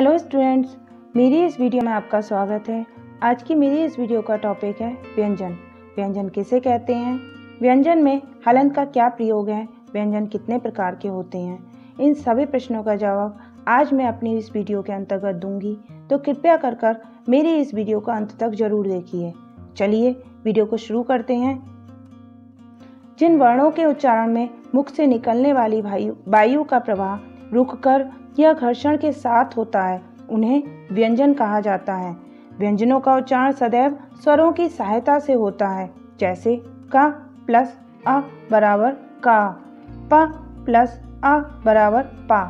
Hello students, मेरी इस video में आपका स्वागत है। आज की मेरी इस वीडियो का टॉपिक है व्यंजन। व्यंजन किसे कहते हैं, व्यंजन में हलंत का क्या प्रयोग है, व्यंजन कितने प्रकार के होते हैं, इन सभी प्रश्नों का जवाब आज मैं अपनी इस वीडियो के अंतर्गत दूंगी, तो कृपया कर मेरी इस वीडियो को अंत तक जरूर देखिए। चलिए वीडियो को शुरू करते हैं। जिन वर्णों के उच्चारण में मुख से निकलने वाली वायु का प्रवाह रुककर या घर्षण के साथ होता है, उन्हें व्यंजन कहा जाता है। व्यंजनों का उच्चारण सदैव स्वरों की सहायता से होता है, जैसे का प्लस अ बराबर का, प प्लस अ बराबर पा।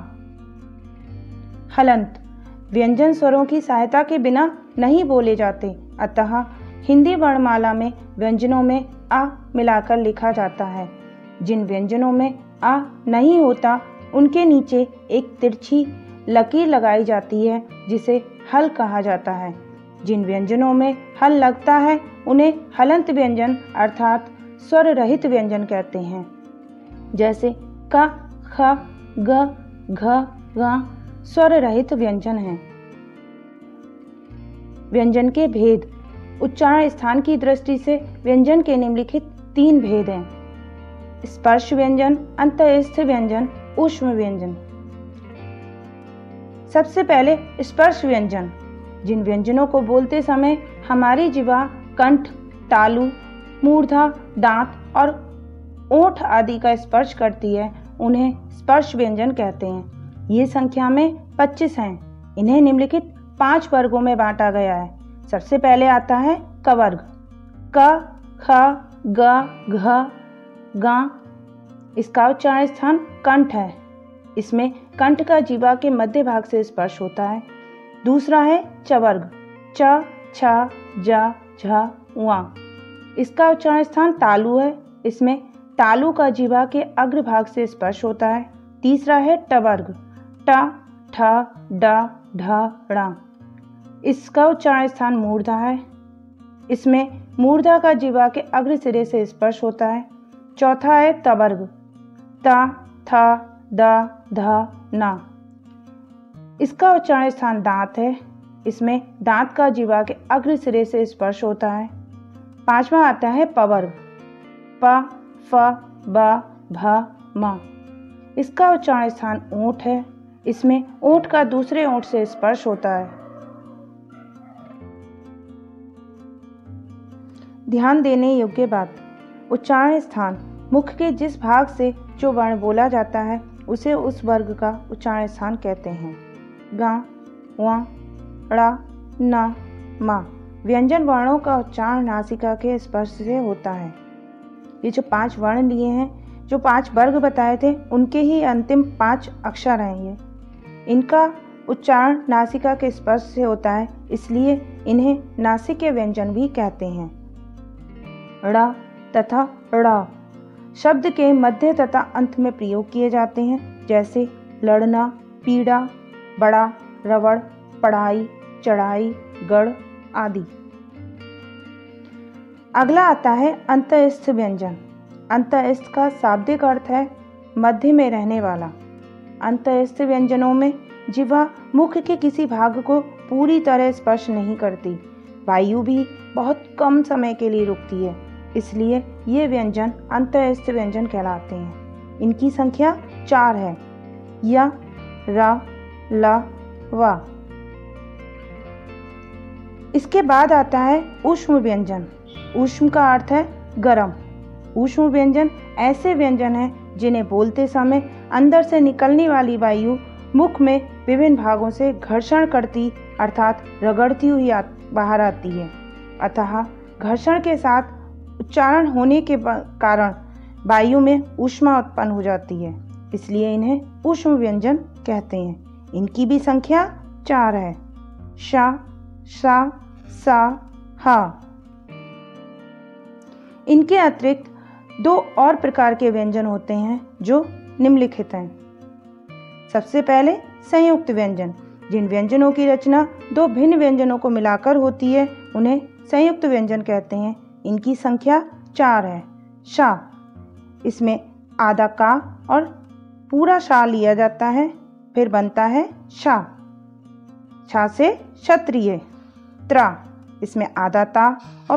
हलंत व्यंजन स्वरों की सहायता के बिना नहीं बोले जाते, अतः हिंदी वर्णमाला में व्यंजनों में आ मिलाकर लिखा जाता है। जिन व्यंजनों में आ नहीं होता, उनके नीचे एक तिरछी लकीर लगाई जाती है, जिसे हल कहा जाता है। जिन व्यंजनों में हल लगता है, उन्हें हलंत व्यंजन अर्थात स्वर रहित व्यंजन कहते हैं। जैसे क, ख, ग, घ, ङ स्वर रहित व्यंजन हैं। व्यंजन के भेद। उच्चारण स्थान की दृष्टि से व्यंजन के निम्नलिखित 3 भेद हैं: स्पर्श व्यंजन, अंतःस्थ व्यंजन, ऊष्म व्यंजन। सबसे पहले स्पर्श व्यंजन। जिन व्यंजनों को बोलते समय हमारी जिह्वा कंठ, तालु, मूर्धा, दांत और ओंठ आदि का स्पर्श करती है, उन्हें स्पर्श व्यंजन कहते हैं। ये संख्या में 25 हैं। इन्हें निम्नलिखित 5 वर्गों में बांटा गया है। सबसे पहले आता है क वर्ग। क, ख, ग, घ, ङ। इसका उच्चारण स्थान कंठ है। इसमें कंठ का जीवा के मध्य भाग से स्पर्श होता है। दूसरा है च वर्ग। च, छ, ज, झ, व। इसका उच्चारण स्थान तालु है। इसमें तालु का जीवा के अग्र भाग से स्पर्श होता है। तीसरा है ट वर्ग। ट, ठ, ड, ढ, ण। इसका उच्चारण स्थान मूर्धा है। इसमें मूर्धा का जीवा के अग्र सिरे से स्पर्श होता है। चौथा है त वर्ग। त, थ, द, ध, न। इसका उच्चारण स्थान दांत है। इसमें दांत का जीवा के अग्र सिरे से स्पर्श होता है। पांचवा आता है प वर्ग। प, फ, ब, भ, म। इसका उच्चारण स्थान ओंठ है। इसमें ओंठ का दूसरे ओंठ से स्पर्श होता है। ध्यान देने योग्य बात। उच्चारण स्थान। मुख के जिस भाग से जो वर्ण बोला जाता है, उसे उस वर्ग का उच्चारण स्थान कहते हैं। ग, व, ड़, न, म। व्यंजन वर्णों का उच्चारण नासिका के स्पर्श से होता है। ये जो 5 वर्ण लिए हैं, जो 5 वर्ग बताए थे, उनके ही अंतिम 5 अक्षर हैं ये। इनका उच्चारण नासिका के स्पर्श से होता है, इसलिए इन्हें नासिकीय व्यंजन भी कहते हैं। ड़ तथा ड़ शब्द के मध्य तथा अंत में प्रयोग किए जाते हैं, जैसे लड़ना, पीड़ा, बड़ा, रवड़, पढ़ाई, चढ़ाई, गढ़ आदि। अगला आता है अंतःस्थ व्यंजन। अंतःस्थ का शाब्दिक अर्थ है मध्य में रहने वाला। अंतःस्थ व्यंजनों में जिह्वा मुख के किसी भाग को पूरी तरह स्पर्श नहीं करती। वायु भी बहुत कम समय के लिए रुकती है, इसलिए ये व्यंजन अंतःस्थ व्यंजन कहलाते हैं। इनकी संख्या 4 है: य, र, ल, व। इसके बाद आता है ऊष्म व्यंजन। ऊष्म का अर्थ है गरम। ऊष्म व्यंजन ऐसे व्यंजन हैं जिन्हें बोलते समय अंदर से निकलने वाली वायु मुख में विभिन्न भागों से घर्षण करती अर्थात रगड़ती हुई बाहर आती है, अतः घर्षण के साथ उच्चारण होने के कारण वायु में ऊष्मा उत्पन्न हो जाती है, इसलिए इन्हें ऊष्म व्यंजन कहते हैं। इनकी भी संख्या 4 है: श, सा, सा, ह। इनके अतिरिक्त 2 और प्रकार के व्यंजन होते हैं जो निम्नलिखित हैं। सबसे पहले संयुक्त व्यंजन। जिन व्यंजनों की रचना 2 भिन्न व्यंजनों को मिलाकर होती है, उन्हें संयुक्त व्यंजन कहते हैं। इनकी संख्या 4 है। शा, इसमें आधा का और पूरा शा लिया जाता है, फिर बनता है शा। छा से क्षत्रिय। त्रा, इसमें आधा ता और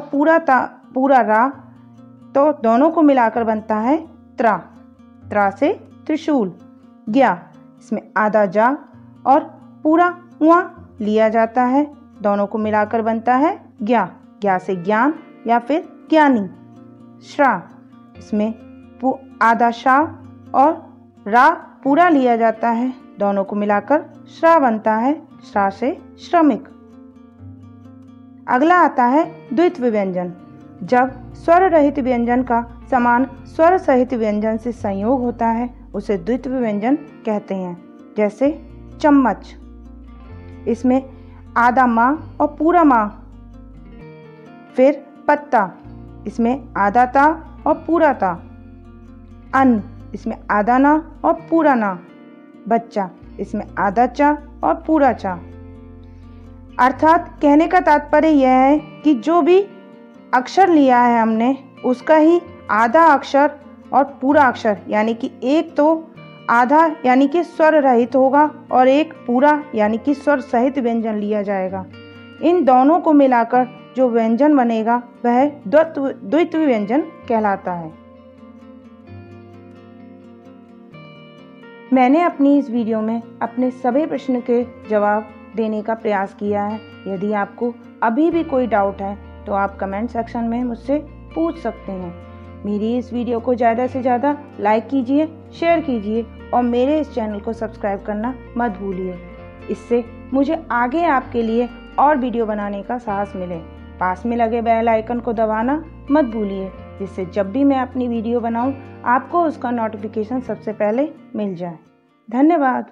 पूरा रा, तो दोनों को मिलाकर बनता है त्रा। त्रा से त्रिशूल। ज्ञा, इसमें आधा जा और पूरा उआ लिया जाता है, दोनों को मिलाकर बनता है ज्ञा। ज्ञा से ज्ञान या फिर ज्ञानी। श्रा, इसमें आधा शा और रा पूरा लिया जाता है, दोनों को मिलाकर श्रा बनता है। श्रा से श्रमिक। अगला आता है द्वित्व व्यंजन। जब स्वर रहित व्यंजन का समान स्वर सहित व्यंजन से संयोग होता है उसे द्वित्व व्यंजन कहते हैं। जैसे चम्मच, इसमें आधा माँ और पूरा माँ। फिर पत्ता, इसमें आधा ता और पूरा ता। अन्न, इसमें आधा ना और पूरा ना। बच्चा, इसमें आधा चा और पूरा चा। अर्थात कहने का तात्पर्य यह है कि जो भी अक्षर लिया है हमने उसका ही आधा अक्षर और पूरा अक्षर, यानी कि एक तो आधा यानी कि स्वर रहित होगा और एक पूरा यानी कि स्वर सहित व्यंजन लिया जाएगा। इन दोनों को मिलाकर जो व्यंजन बनेगा वह द्वित्व व्यंजन कहलाता है। मैंने अपनी इस वीडियो में अपने सभी प्रश्न के जवाब देने का प्रयास किया है। यदि आपको अभी भी कोई डाउट है तो आप कमेंट सेक्शन में मुझसे पूछ सकते हैं। मेरी इस वीडियो को ज़्यादा से ज़्यादा लाइक कीजिए, शेयर कीजिए और मेरे इस चैनल को सब्सक्राइब करना मत भूलिए। इससे मुझे आगे आपके लिए और वीडियो बनाने का साहस मिले। पास में लगे बेल आइकन को दबाना मत भूलिए, जिससे जब भी मैं अपनी वीडियो बनाऊं आपको उसका नोटिफिकेशन सबसे पहले मिल जाए। धन्यवाद।